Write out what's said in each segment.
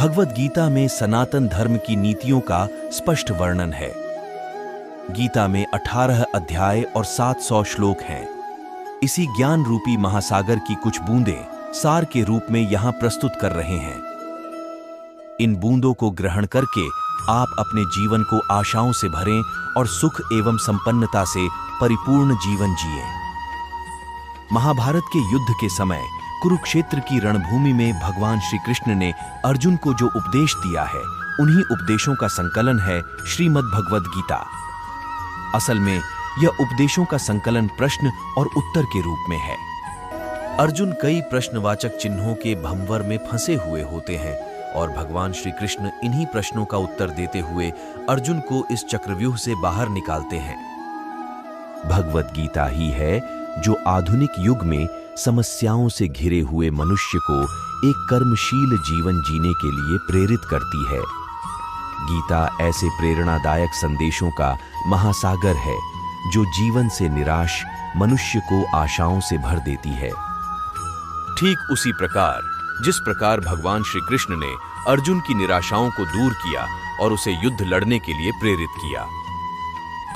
भगवद गीता में सनातन धर्म की नीतियों का स्पष्ट वर्णन है। गीता में 18 अध्याय और 700 श्लोक हैं। इसी ज्ञान रूपी महासागर की कुछ बूंदें सार के रूप में यहां प्रस्तुत कर रहे हैं। इन बूंदों को ग्रहण करके आप अपने जीवन को आशाओं से भरें और सुख एवं संपन्नता से परिपूर्ण जीवन जिएं। महाभारत के युद्ध के समय कुरुक्षेत्र की रणभूमि में भगवान श्री कृष्ण ने अर्जुन को जो उपदेश दिया है, उन्हीं उपदेशों का संकलन है श्रीमद् भगवद गीता। असल में यह उपदेशों का संकलन प्रश्न और उत्तर के रूप में है। अर्जुन कई प्रश्नवाचक चिन्हों के भंवर में फंसे हुए होते हैं और भगवान श्री कृष्ण इन्हीं प्रश्नों का उत्तर देते हुए अर्जुन को इस चक्रव्यूह से बाहर निकालते हैं। भगवद गीता ही है जो आधुनिक युग में समस्याओं से घिरे हुए मनुष्य को एक कर्मशील जीवन जीने के लिए प्रेरित करती है। गीता ऐसे प्रेरणादायक संदेशों का महासागर है जो जीवन से निराश मनुष्य को आशाओं से भर देती है। ठीक उसी प्रकार जिस प्रकार भगवान श्री कृष्ण ने अर्जुन की निराशाओं को दूर किया और उसे युद्ध लड़ने के लिए प्रेरित किया।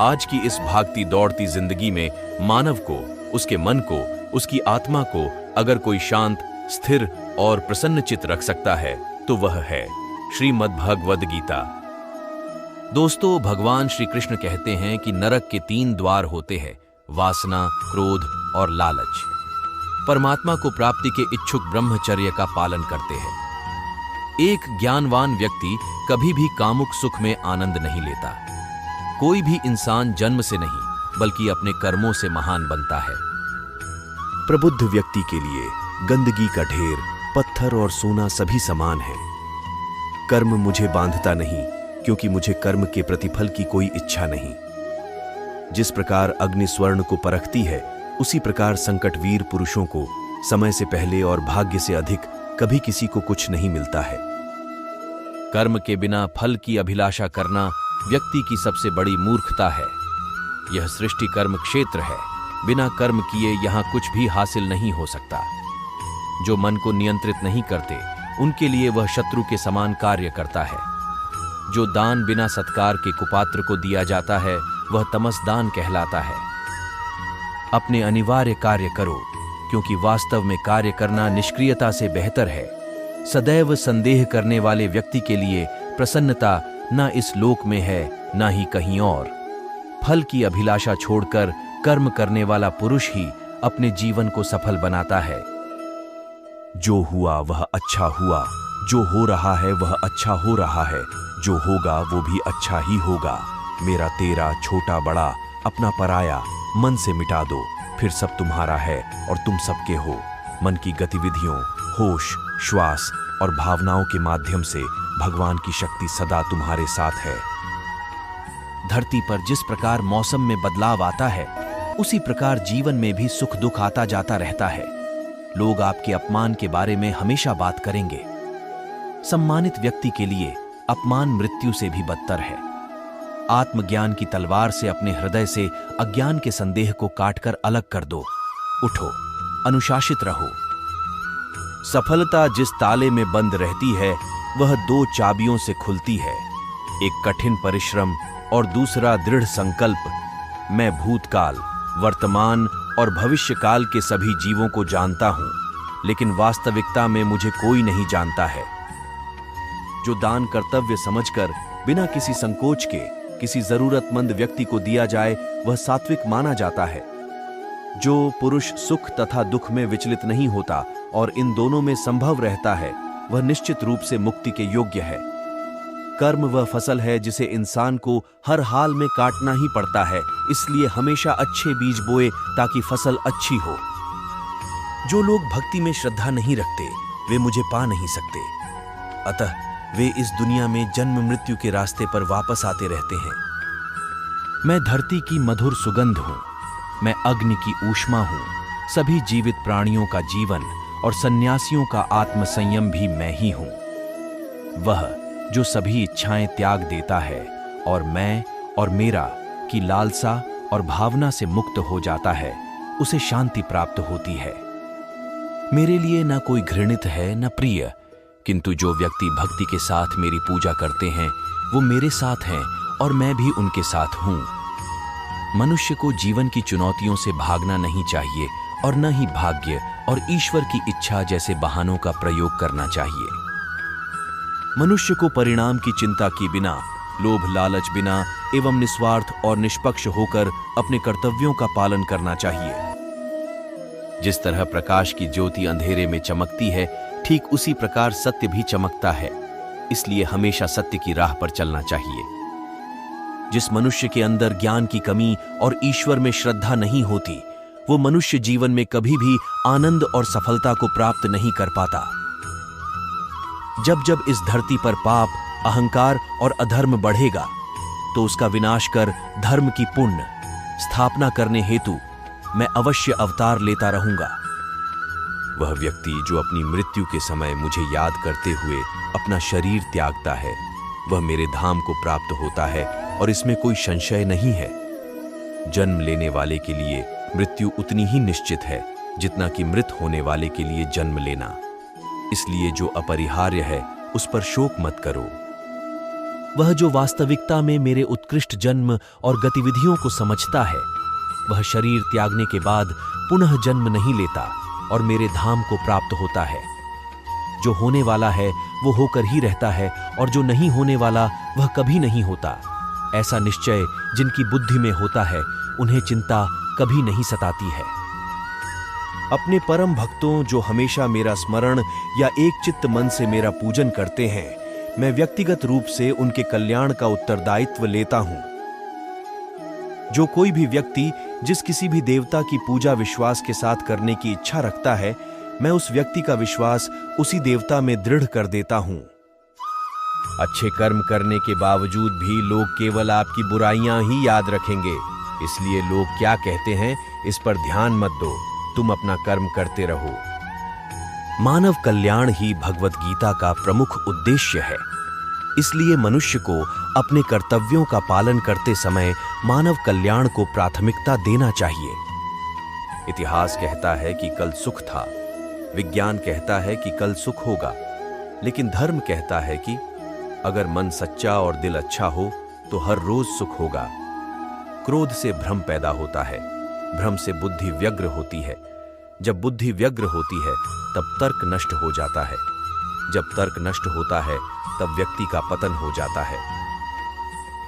आज की इस भागती दौड़ती जिंदगी में मानव को, उसके मन को, उसकी आत्मा को अगर कोई शांत, स्थिर और प्रसन्नचित्त रख सकता है तो वह है श्रीमद् भगवद गीता। दोस्तों, भगवान श्री कृष्ण कहते हैं कि नरक के 3 द्वार होते हैं, वासना, क्रोध और लालच। परमात्मा को प्राप्ति के इच्छुक ब्रह्मचर्य का पालन करते हैं। एक ज्ञानवान व्यक्ति कभी भी कामुक सुख में आनंद नहीं लेता। कोई भी इंसान जन्म से नहीं बल्कि अपने कर्मों से महान बनता है। प्रबुद्ध व्यक्ति के लिए गंदगी का ढेर, पत्थर और सोना सभी समान है। कर्म मुझे बांधता नहीं क्योंकि मुझे कर्म के प्रतिफल की कोई इच्छा नहीं। जिस प्रकार अग्नि स्वर्ण को परखती है, उसी प्रकार संकटवीर पुरुषों को समय से पहले और भाग्य से अधिक कभी किसी को कुछ नहीं मिलता है। कर्म के बिना फल की अभिलाषा करना व्यक्ति की सबसे बड़ी मूर्खता है। यह सृष्टि कर्म क्षेत्र है। बिना कर्म किए यहां कुछ भी हासिल नहीं हो सकता। जो मन को नियंत्रित नहीं करते, उनके लिए वह शत्रु के समान कार्य करता है। जो दान बिना सत्कार के कुपात्र को दिया जाता है, वह तमसदान कहलाता है। अपने अनिवार्य कार्य करो, क्योंकि वास्तव में कार्य करना निष्क्रियता से बेहतर है। सदैव संदेह करने वाले व्यक्ति के लिए प्रसन्नता न इस लोक में है, न ही कहीं और। फल की अभिलाषा छोड़कर कर्म करने वाला पुरुष ही अपने जीवन को सफल बनाता है। जो हुआ वह अच्छा हुआ, जो हो रहा है वह अच्छा हो रहा है, जो होगा वो भी अच्छा ही होगा। मेरा तेरा, छोटा बड़ा, अपना पराया मन से मिटा दो, फिर सब तुम्हारा है और तुम सबके हो। मन की गतिविधियों, होश, श्वास और भावनाओं के माध्यम से भगवान की शक्ति सदा तुम्हारे साथ है। धरती पर जिस प्रकार मौसम में बदलाव आता है, उसी प्रकार जीवन में भी सुख दुख आता जाता रहता है। लोग आपके अपमान के बारे में हमेशा बात करेंगे। सम्मानित व्यक्ति के लिए अपमान मृत्यु से भी बदतर है। आत्मज्ञान की तलवार से अपने हृदय से अज्ञान के संदेह को काटकर अलग कर दो। उठो, अनुशासित रहो। सफलता जिस ताले में बंद रहती है, वह 2 चाबियों से खुलती है। एक कठिन परिश्रम और दूसरा दृढ़ संकल्प। मैं भूतकाल, वर्तमान और भविष्यकाल के सभी जीवों को जानता हूं, लेकिन वास्तविकता में मुझे कोई नहीं जानता है। जो दान कर्तव्य समझकर बिना किसी संकोच के किसी जरूरतमंद व्यक्ति को दिया जाए, वह सात्विक माना जाता है। जो पुरुष सुख तथा दुख में विचलित नहीं होता और इन दोनों में संभव रहता है, वह निश्चित रूप से मुक्ति के योग्य है। कर्म वह फसल है जिसे इंसान को हर हाल में काटना ही पड़ता है, इसलिए हमेशा अच्छे बीज बोए ताकि फसल अच्छी हो। जो लोग भक्ति में श्रद्धा नहीं रखते, वे मुझे पा नहीं सकते। अतः वे इस दुनिया में जन्म मृत्यु के रास्ते पर वापस आते रहते हैं। मैं धरती की मधुर सुगंध हूं, मैं अग्नि की ऊष्मा हूं, सभी जीवित प्राणियों का जीवन और सन्यासियों का आत्मसंयम भी मैं ही हूं। वह जो सभी इच्छाएं त्याग देता है और मैं और मेरा की लालसा और भावना से मुक्त हो जाता है, उसे शांति प्राप्त होती है। मेरे लिए न कोई घृणित है न प्रिय, किंतु जो व्यक्ति भक्ति के साथ मेरी पूजा करते हैं वो मेरे साथ हैं और मैं भी उनके साथ हूं। मनुष्य को जीवन की चुनौतियों से भागना नहीं चाहिए और न ही भाग्य और ईश्वर की इच्छा जैसे बहानों का प्रयोग करना चाहिए। मनुष्य को परिणाम की चिंता किए बिना, लोभ लालच बिना एवं निस्वार्थ और निष्पक्ष होकर अपने कर्तव्यों का पालन करना चाहिए। जिस तरह प्रकाश की ज्योति अंधेरे में चमकती है, ठीक उसी प्रकार सत्य भी चमकता है। इसलिए हमेशा सत्य की राह पर चलना चाहिए। जिस मनुष्य के अंदर ज्ञान की कमी और ईश्वर में श्रद्धा नहीं होती, वो मनुष्य जीवन में कभी भी आनंद और सफलता को प्राप्त नहीं कर पाता। जब जब इस धरती पर पाप, अहंकार और अधर्म बढ़ेगा, तो उसका विनाश कर धर्म की पुण्य स्थापना करने हेतु मैं अवश्य अवतार लेता रहूंगा। वह व्यक्ति जो अपनी मृत्यु के समय मुझे याद करते हुए अपना शरीर त्यागता है, वह मेरे धाम को प्राप्त होता है और इसमें कोई संशय नहीं है। जन्म लेने वाले के लिए मृत्यु उतनी ही निश्चित है जितना कि मृत होने वाले के लिए जन्म लेना। इसलिए जो अपरिहार्य है उस पर शोक मत करो। वह जो वास्तविकता में मेरे उत्कृष्ट जन्म और गतिविधियों को समझता है, वह शरीर त्यागने के बाद पुनः जन्म नहीं लेता और मेरे धाम को प्राप्त होता है। जो होने वाला है वो होकर ही रहता है और जो नहीं होने वाला वह कभी नहीं होता। ऐसा निश्चय जिनकी बुद्धि में होता है, उन्हें चिंता कभी नहीं सताती है। अपने परम भक्तों जो हमेशा मेरा स्मरण या एक चित्त मन से मेरा पूजन करते हैं, मैं व्यक्तिगत रूप से उनके कल्याण का उत्तरदायित्व लेता हूं। जो कोई भी व्यक्ति जिस किसी भी देवता की पूजा विश्वास के साथ करने की इच्छा रखता है, मैं उस व्यक्ति का विश्वास उसी देवता में दृढ़ कर देता हूं। अच्छे कर्म करने के बावजूद भी लोग केवल आपकी बुराइयां ही याद रखेंगे। इसलिए लोग क्या कहते हैं, इस पर ध्यान मत दो, तुम अपना कर्म करते रहो। मानव कल्याण ही भगवत गीता का प्रमुख उद्देश्य है। इसलिए मनुष्य को अपने कर्तव्यों का पालन करते समय मानव कल्याण को प्राथमिकता देना चाहिए। इतिहास कहता है कि कल सुख था, विज्ञान कहता है कि कल सुख होगा, लेकिन धर्म कहता है कि अगर मन सच्चा और दिल अच्छा हो तो हर रोज सुख होगा। क्रोध से भ्रम पैदा होता है, भ्रम से बुद्धि व्यग्र होती है। जब बुद्धि व्यग्र होती है तब तर्क नष्ट हो जाता है। जब तर्क नष्ट होता है तब व्यक्ति का पतन हो जाता है।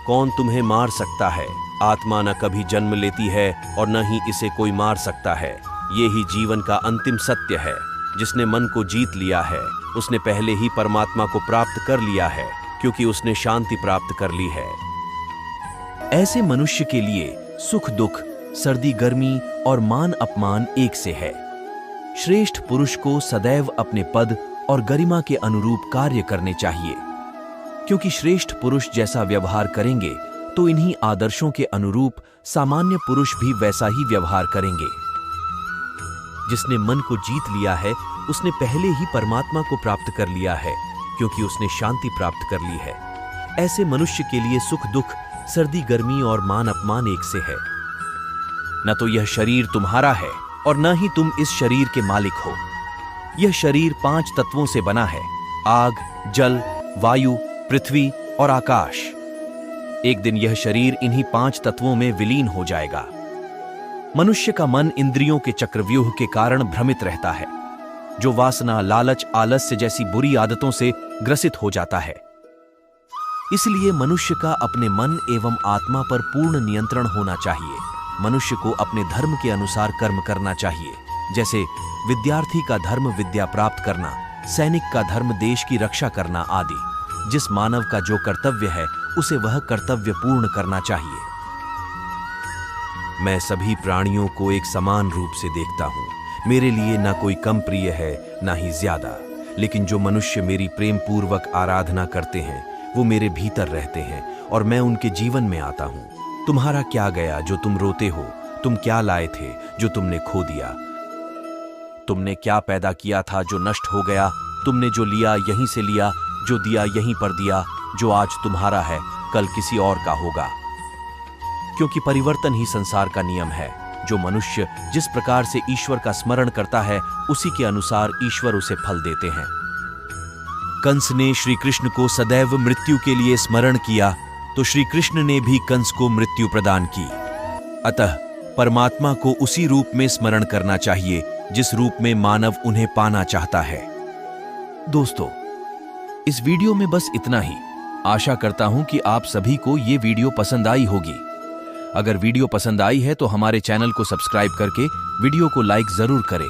कौन तुम्हें मार सकता है? आत्मा न कभी जन्म लेती है और न ही इसे कोई मार सकता है। ये ही जीवन का अंतिम सत्य है। जिसने मन को जीत लिया है उसने पहले ही परमात्मा को प्राप्त कर लिया है, क्योंकि उसने शांति प्राप्त कर ली है। ऐसे मनुष्य के लिए सुख दुख, सर्दी गर्मी और मान अपमान एक से है। श्रेष्ठ पुरुष को सदैव अपने पद और गरिमा के अनुरूप कार्य करने चाहिए, क्योंकि श्रेष्ठ पुरुष जैसा व्यवहार करेंगे तो इन्हीं आदर्शों के अनुरूप सामान्य पुरुष भी वैसा ही व्यवहार करेंगे। जिसने मन को जीत लिया है उसने पहले ही परमात्मा को प्राप्त कर लिया है, क्योंकि उसने शांति प्राप्त कर ली है। ऐसे मनुष्य के लिए सुख दुख, सर्दी गर्मी और मान अपमान एक से है। न तो यह शरीर तुम्हारा है और न ही तुम इस शरीर के मालिक हो। यह शरीर 5 तत्वों से बना है: आग, जल, वायु, पृथ्वी और आकाश। एक दिन यह शरीर इन्हीं 5 तत्वों में विलीन हो जाएगा। मनुष्य का मन इंद्रियों के चक्रव्यूह के कारण भ्रमित रहता है, जो वासना, लालच, आलस्य जैसी बुरी आदतों से ग्रसित हो जाता है। इसलिए मनुष्य का अपने मन एवं आत्मा पर पूर्ण नियंत्रण होना चाहिए। मनुष्य को अपने धर्म के अनुसार कर्म करना चाहिए। जैसे विद्यार्थी का धर्म विद्या प्राप्त करना, सैनिक का धर्म देश की रक्षा करना आदि। जिस मानव का जो कर्तव्य है उसे वह कर्तव्य पूर्ण करना चाहिए। मैं सभी प्राणियों को एक समान रूप से देखता हूँ। मेरे लिए ना कोई कम प्रिय है ना ही ज्यादा, लेकिन जो मनुष्य मेरी प्रेम पूर्वक आराधना करते हैं वो मेरे भीतर रहते हैं और मैं उनके जीवन में आता हूँ। तुम्हारा क्या गया जो तुम रोते हो? तुम क्या लाए थे जो तुमने खो दिया? तुमने क्या पैदा किया था जो नष्ट हो गया? तुमने जो लिया यहीं से लिया, जो दिया यहीं पर दिया। जो आज तुम्हारा है कल किसी और का होगा, क्योंकि परिवर्तन ही संसार का नियम है। जो मनुष्य जिस प्रकार से ईश्वर का स्मरण करता है उसी के अनुसार ईश्वर उसे फल देते हैं। कंस ने श्री कृष्ण को सदैव मृत्यु के लिए स्मरण किया तो श्री कृष्ण ने भी कंस को मृत्यु प्रदान की। अतः परमात्मा को उसी रूप में स्मरण करना चाहिए जिस रूप में मानव उन्हें पाना चाहता है। दोस्तों, इस वीडियो में बस इतना ही। आशा करता हूं कि आप सभी को ये वीडियो पसंद आई होगी। अगर वीडियो पसंद आई है तो हमारे चैनल को सब्सक्राइब करके वीडियो को लाइक जरूर करें